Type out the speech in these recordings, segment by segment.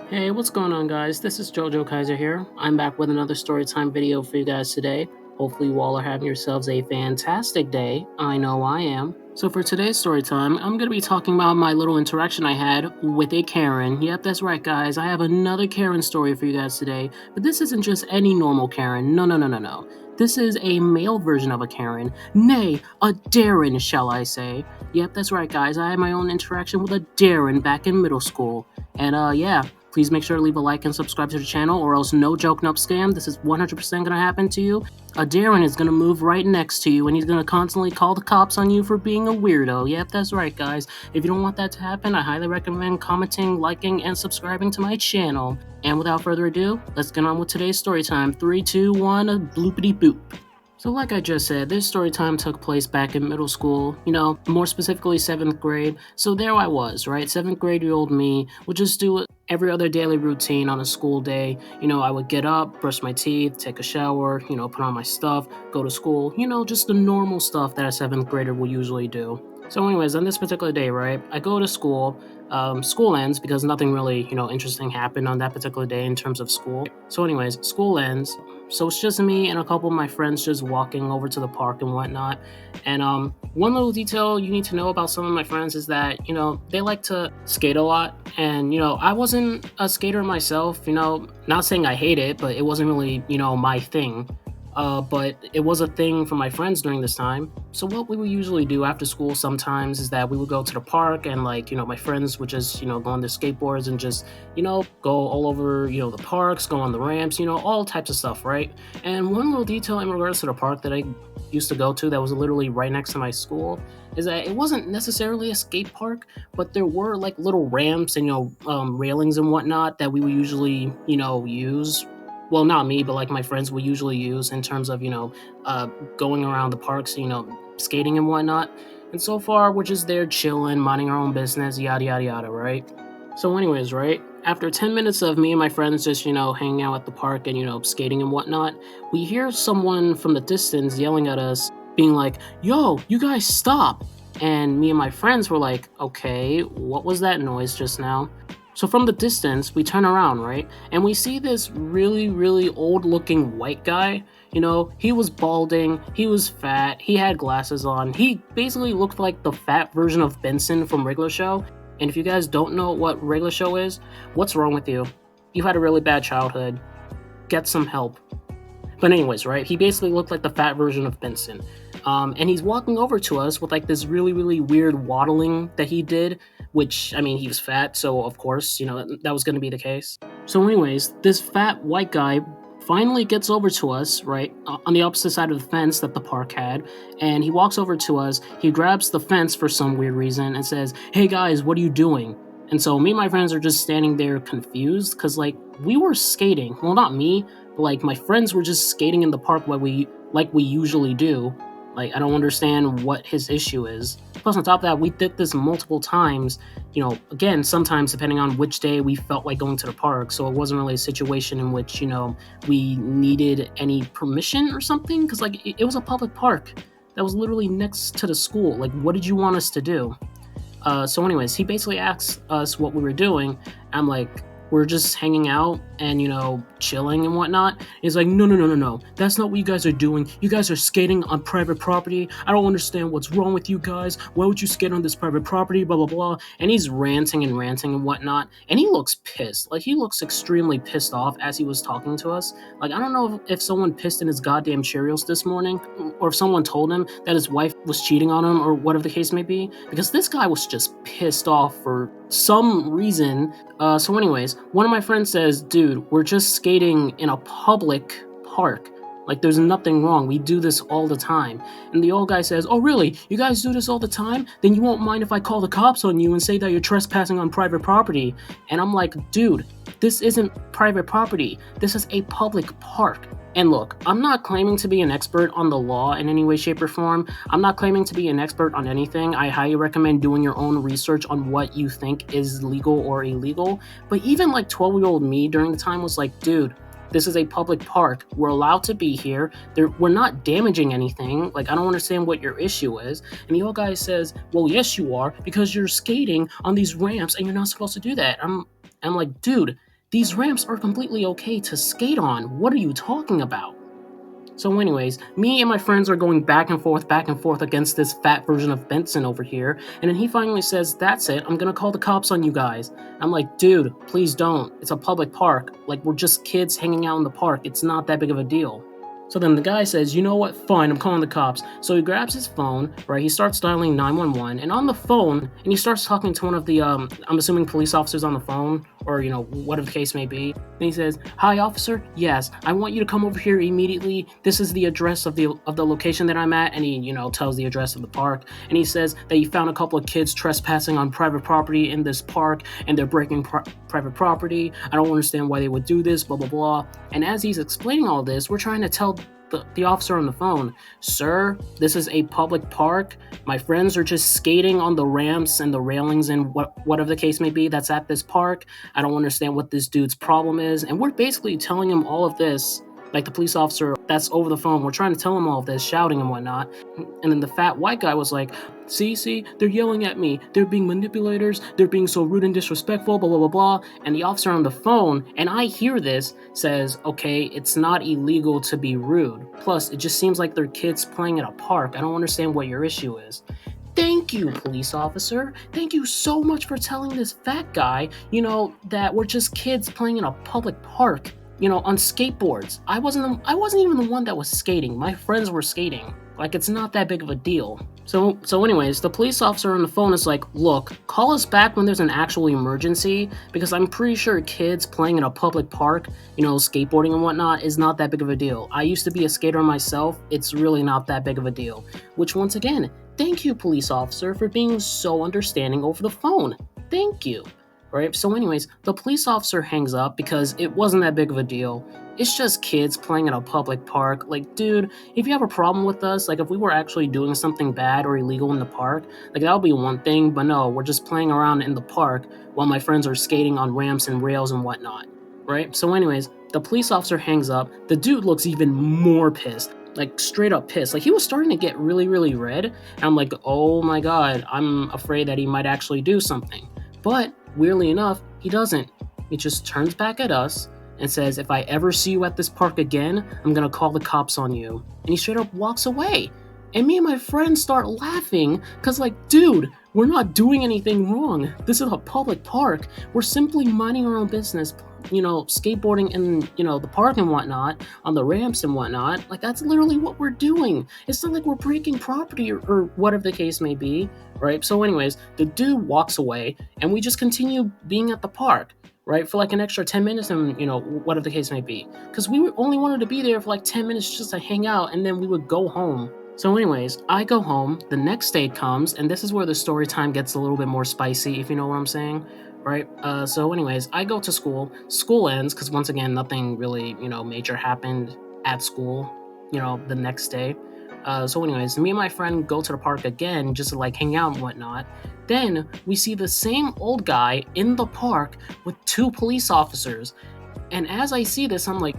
Hey, what's going on, guys? This is JoJo Kaiser here. I'm back with another storytime video for you guys today. Hopefully, you all are having yourselves a fantastic day. I know I am. So, for today's storytime, I'm going to be talking about my little interaction I had with a Karen. Yep, that's right, guys. I have another Karen story for you guys today. But this isn't just any normal Karen. No, no, no, no, no. This is a male version of a Karen. Nay, a Darren, shall I say. Yep, that's right, guys. I had my own interaction with a Darren back in middle school. And, yeah. Please make sure to leave a like and subscribe to the channel, or else no joke, no scam. This is 100% going to happen to you. A Darren is going to move right next to you, and he's going to constantly call the cops on you for being a weirdo. Yep, that's right, guys. If you don't want that to happen, I highly recommend commenting, liking, and subscribing to my channel. And without further ado, let's get on with today's story time. 3, 2, 1, a bloopity boop. So like I just said, this story time took place back in middle school, more specifically 7th grade. So there I was, right? 7th grade year old me would just do every other daily routine on a school day. I would get up, brush my teeth, take a shower, put on my stuff, go to school, just the normal stuff that a 7th grader will usually do. So anyways, on this particular day, right, I go to school. School ends because nothing really, interesting happened on that particular day in terms of school. So anyways, school ends. So it's just me and a couple of my friends just walking over to the park and whatnot. And one little detail you need to know about some of my friends is that, they like to skate a lot. And, I wasn't a skater myself, not saying I hate it, but it wasn't really, my thing. But it was a thing for my friends during this time. So what we would usually do after school sometimes is that we would go to the park and my friends would just, go on their skateboards and just, go all over, the parks, go on the ramps, all types of stuff, right? And one little detail in regards to the park that I used to go to that was literally right next to my school is that it wasn't necessarily a skate park, but there were little ramps and, railings and whatnot that we would usually, use. Well, not me, but my friends would usually use in terms of, going around the parks, skating and whatnot. And so far, we're just there chilling, minding our own business, yada, yada, yada, right? So anyways, right, after 10 minutes of me and my friends just, hanging out at the park and, skating and whatnot, we hear someone from the distance yelling at us, being like, yo, you guys stop. And me and my friends were like, okay, what was that noise just now? So from the distance, we turn around, right? And we see this really, really old looking white guy. He was balding, he was fat, he had glasses on. He basically looked like the fat version of Benson from Regular Show. And if you guys don't know what Regular Show is, what's wrong with you? You had a really bad childhood. Get some help. But anyways, right? He basically looked like the fat version of Benson. And he's walking over to us with this really, really weird waddling that he did, which, he was fat, so of course, that was going to be the case. So anyways, this fat white guy finally gets over to us, right, on the opposite side of the fence that the park had, and he walks over to us, he grabs the fence for some weird reason and says, hey guys, what are you doing? And so me and my friends are just standing there confused, because, we were skating. Well, not me, but, my friends were just skating in the park like we usually do. I don't understand what his issue is. Plus, on top of that, we did this multiple times. Again, sometimes depending on which day we felt like going to the park. So it wasn't really a situation in which, we needed any permission or something. Because, it was a public park that was literally next to the school. What did you want us to do? So anyways, he basically asked us what we were doing. I'm like, we're just hanging out and, chilling and whatnot. He's like, no. That's not what you guys are doing. You guys are skating on private property. I don't understand what's wrong with you guys. Why would you skate on this private property? Blah, blah, blah. And he's ranting and whatnot. And he looks pissed. He looks extremely pissed off as he was talking to us. I don't know if someone pissed in his goddamn Cheerios this morning, or if someone told him that his wife was cheating on him, or whatever the case may be. Because this guy was just pissed off for some reason. So anyways, one of my friends says, dude, we're just skating in a public park. There's nothing wrong. We do this all the time. And the old guy says, oh, really? You guys do this all the time? Then you won't mind if I call the cops on you and say that you're trespassing on private property. And I'm like, dude, this isn't private property. This is a public park. And look, I'm not claiming to be an expert on the law in any way, shape, or form. I'm not claiming to be an expert on anything. I highly recommend doing your own research on what you think is legal or illegal. But even 12-year-old me during the time was like, dude, this is a public park. We're allowed to be here. We're not damaging anything. I don't understand what your issue is. And the old guy says, well, yes, you are, because you're skating on these ramps and you're not supposed to do that. I'm like, dude, These ramps are completely okay to skate on. What are you talking about? So, anyways, me and my friends are going back and forth against this fat version of Benson over here, and then he finally says, "That's it, I'm gonna call the cops on you guys." I'm like, dude, please don't. It's a public park. Like, we're just kids hanging out in the park. It's not that big of a deal. So then the guy says, "You know what? Fine, I'm calling the cops." So he grabs his phone, right? He starts dialing 911, and on the phone, and he starts talking to one of the, I'm assuming police officers on the phone, or, whatever the case may be. And he says, "Hi, officer. Yes, I want you to come over here immediately. This is the address of the location that I'm at." And he, tells the address of the park. And he says that he found a couple of kids trespassing on private property in this park, and they're breaking private property. I don't understand why they would do this, blah, blah, blah. And as he's explaining all this, we're trying to tell the officer on the phone, "Sir, this is a public park. My friends are just skating on the ramps and the railings and whatever the case may be that's at this park. I don't understand what this dude's problem is." And we're basically telling him all of this, like the police officer that's over the phone. We're trying to tell him all of this, shouting and whatnot. And then the fat white guy was like, see, they're yelling at me. They're being manipulators. They're being so rude and disrespectful, blah, blah, blah, blah. And the officer on the phone, and I hear this, says, "Okay, it's not illegal to be rude. Plus, it just seems like they're kids playing at a park. I don't understand what your issue is." Thank you, police officer. Thank you so much for telling this fat guy, that we're just kids playing in a public park, on skateboards. I wasn't even the one that was skating. My friends were skating. Like, it's not that big of a deal. So anyways, the police officer on the phone is like, "Look, call us back when there's an actual emergency, because I'm pretty sure kids playing in a public park, skateboarding and whatnot, is not that big of a deal. I used to be a skater myself. It's really not that big of a deal." Which, once again, thank you, police officer, for being so understanding over the phone. Thank you. Right? So anyways, the police officer hangs up because it wasn't that big of a deal. It's just kids playing in a public park. Like, dude, if you have a problem with us, like if we were actually doing something bad or illegal in the park, like that would be one thing, but no, we're just playing around in the park while my friends are skating on ramps and rails and whatnot. Right? So anyways, the police officer hangs up. The dude looks even more pissed. Like, straight up pissed. Like, he was starting to get really, really red. And I'm like, oh my god, I'm afraid that he might actually do something. But weirdly enough, he doesn't. He just turns back at us and says, "If I ever see you at this park again, I'm gonna call the cops on you." And he straight up walks away. And me and my friends start laughing because, like, dude, we're not doing anything wrong. This is a public park. We're simply minding our own business, skateboarding in, the park and whatnot, on the ramps and whatnot. Like, that's literally what we're doing. It's not like we're breaking property or whatever the case may be, right? So anyways, the dude walks away and we just continue being at the park, right, for like an extra 10 minutes and, whatever the case may be. Because we only wanted to be there for like 10 minutes just to hang out, and then we would go home. So anyways, I go home, the next day comes, and this is where the story time gets a little bit more spicy, if you know what I'm saying, right? So anyways, I go to school. School ends, because once again, nothing really, major happened at school, the next day. So anyways, me and my friend go to the park again, just to like hang out and whatnot. Then we see the same old guy in the park with two police officers. And as I see this, I'm like,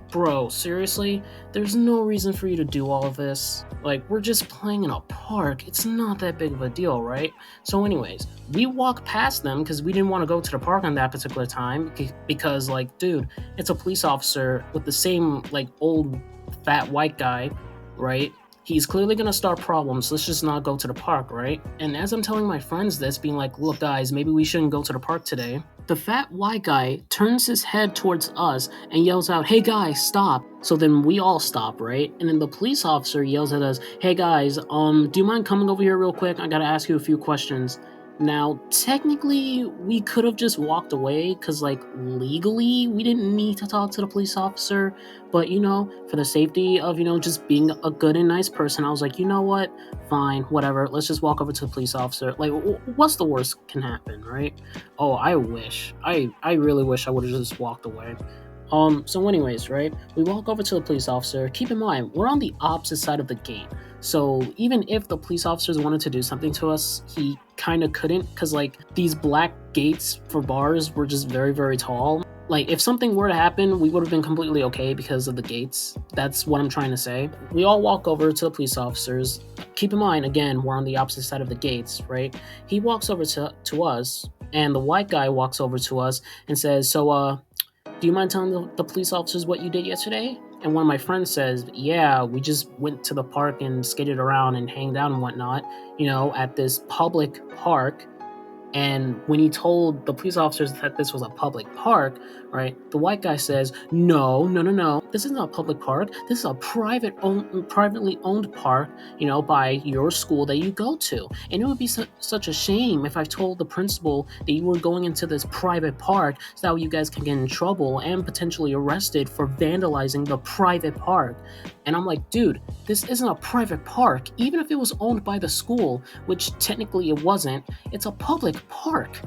bro, seriously? There's no reason for you to do all of this. Like, we're just playing in a park. It's not that big of a deal, right? So anyways, we walk past them because we didn't want to go to the park on that particular time because, like, dude, it's a police officer with the same, like, old fat white guy, right? He's clearly gonna start problems. Let's just not go to the park, right? And as I'm telling my friends this, being like, "Look, guys, maybe we shouldn't go to the park today," the fat white guy turns his head towards us and yells out, "Hey guys, stop." So then we all stop, right? And then the police officer yells at us, "Hey guys, do you mind coming over here real quick? I gotta ask you a few questions." Now, technically, we could have just walked away because, like, legally, we didn't need to talk to the police officer. But, for the safety of, just being a good and nice person, I was like, you know what? Fine, whatever. Let's just walk over to the police officer. Like, what's the worst can happen, right? Oh, I wish. I really wish I would have just walked away. So anyways, right, we walk over to the police officer. Keep in mind, we're on the opposite side of the gate. So even if the police officers wanted to do something to us, he kind of couldn't, because, like, these black gates for bars were just very, very tall. Like, if something were to happen, we would have been completely okay because of the gates. That's what I'm trying to say. We all walk over to the police officers. Keep in mind, again, we're on the opposite side of the gates, right? He walks over to us, and the white guy walks over to us and says, "So, do you mind telling the police officers what you did yesterday? And one of my friends says, yeah, we just went to the park and skated around and hanged out and whatnot, at this public park. And when he told the police officers that this was a public park, right, the white guy says, no, no, no, no, this isn't a public park. This is a privately owned park, by your school that you go to. And it would be such a shame if I told the principal that you were going into this private park so that you guys can get in trouble and potentially arrested for vandalizing the private park. And I'm like, dude, this isn't a private park. Even if it was owned by the school, which technically it wasn't, it's a public park.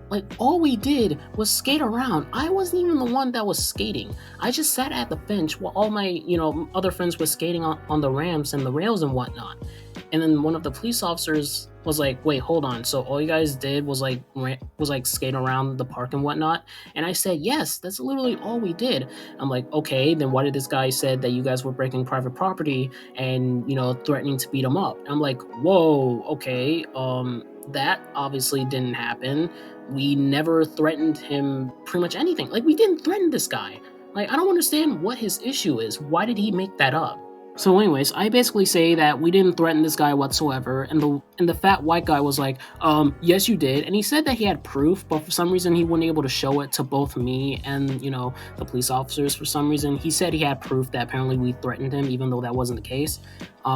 Like, all we did was skate around. I wasn't even the one that was skating. I just sat at the bench while all my, other friends were skating on the ramps and the rails and whatnot. And then one of the police officers was like, wait, hold on. So all you guys did was like skate around the park and whatnot? And I said, yes, that's literally all we did. I'm like, okay, then why did this guy said that you guys were breaking private property and, threatening to beat him up? And I'm like, whoa, okay, that obviously didn't happen. We never threatened him pretty much anything. Like, we didn't threaten this guy. Like, I don't understand what his issue is. Why did he make that up? So anyways, I basically say that we didn't threaten this guy whatsoever, and the fat white guy was like, yes you did, and he said that he had proof, but for some reason he wasn't able to show it to both me and, the police officers. For some reason, he said he had proof that apparently we threatened him, even though that wasn't the case.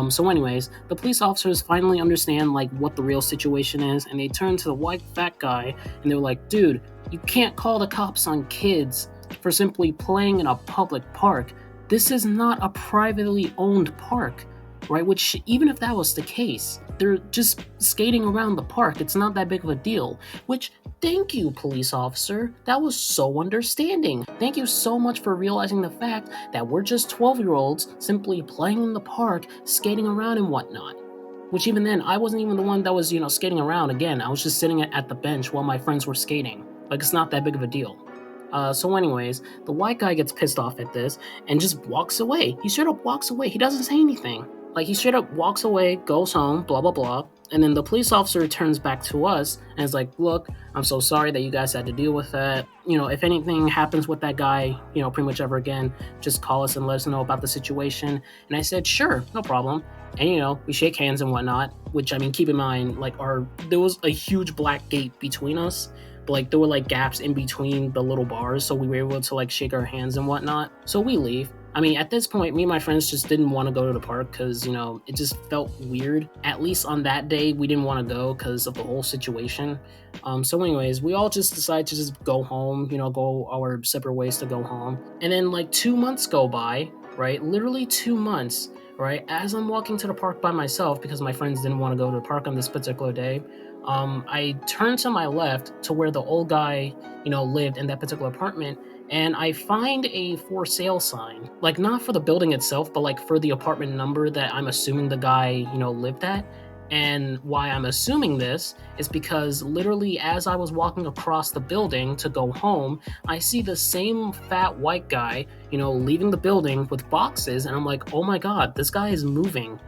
So anyways, the police officers finally understand, like, what the real situation is, and they turn to the white fat guy, and they were like, dude, you can't call the cops on kids for simply playing in a public park. This is not a privately owned park, right? Which, even if that was the case, they're just skating around the park. It's not that big of a deal. Which, thank you, police officer. That was so understanding. Thank you so much for realizing the fact that we're just 12-year-olds simply playing in the park, skating around and whatnot. Which, even then, I wasn't even the one that was, skating around. Again, I was just sitting at the bench while my friends were skating. Like, it's not that big of a deal. So anyways, the white guy gets pissed off at this and just walks away. He straight up walks away. He doesn't say anything. Like, he straight up walks away, goes home, blah, blah, blah. And then the police officer turns back to us and is like, look, I'm so sorry that you guys had to deal with that. If anything happens with that guy, pretty much ever again, just call us and let us know about the situation. And I said, sure, no problem. And, we shake hands and whatnot, which, I mean, keep in mind, like, there was a huge black gate between us. But, like, there were, like, gaps in between the little bars, so we were able to, like, shake our hands and whatnot. So we leave. I mean, at this point, me and my friends just didn't want to go to the park because, it just felt weird. At least on that day, we didn't want to go because of the whole situation. So anyways, we all just decided to just go home, go our separate ways to go home. And then, like, 2 months go by, right? Literally 2 months, right? As I'm walking to the park by myself because my friends didn't want to go to the park on this particular day, I turned to my left to where the old guy, lived in that particular apartment, and I find a for sale sign. Like, not for the building itself, but like for the apartment number that I'm assuming the guy, lived at. And why I'm assuming this is because literally as I was walking across the building to go home, I see the same fat white guy, leaving the building with boxes, and I'm like, oh my god, this guy is moving.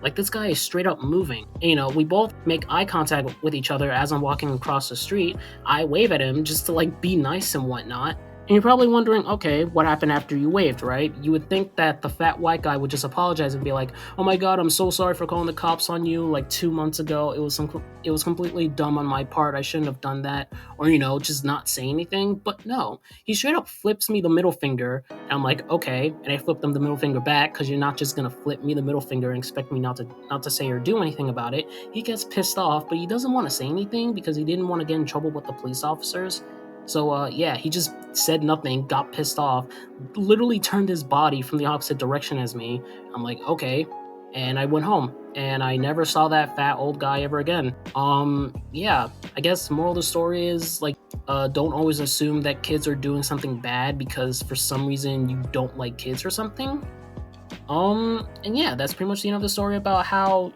Like, this guy is straight up moving. And, we both make eye contact with each other as I'm walking across the street. I wave at him just to, like, be nice and whatnot. And you're probably wondering, okay, what happened after you waved, right? You would think that the fat white guy would just apologize and be like, oh my god, I'm so sorry for calling the cops on you like 2 months ago. It was completely dumb on my part. I shouldn't have done that. Or, just not say anything. But no, he straight up flips me the middle finger. And I'm like, okay. And I flipped him the middle finger back because you're not just going to flip me the middle finger and expect me not to say or do anything about it. He gets pissed off, but he doesn't want to say anything because he didn't want to get in trouble with the police officers. So, yeah, he just said nothing, got pissed off, literally turned his body from the opposite direction as me. I'm like, okay. And I went home, and I never saw that fat old guy ever again. Yeah, I guess moral of the story is, like, don't always assume that kids are doing something bad because for some reason you don't like kids or something. And yeah, that's pretty much the end of the story about how,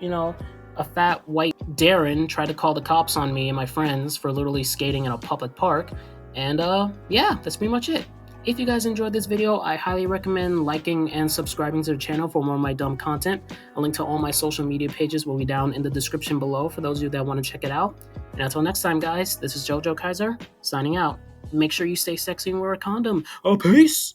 a fat white Darren tried to call the cops on me and my friends for literally skating in a public park. And yeah, that's pretty much it. If you guys enjoyed this video, I highly recommend liking and subscribing to the channel for more of my dumb content. A link to all my social media pages will be down in the description below for those of you that want to check it out. And until next time, guys, this is JoJo Kaiser, signing out. Make sure you stay sexy and wear a condom. Peace!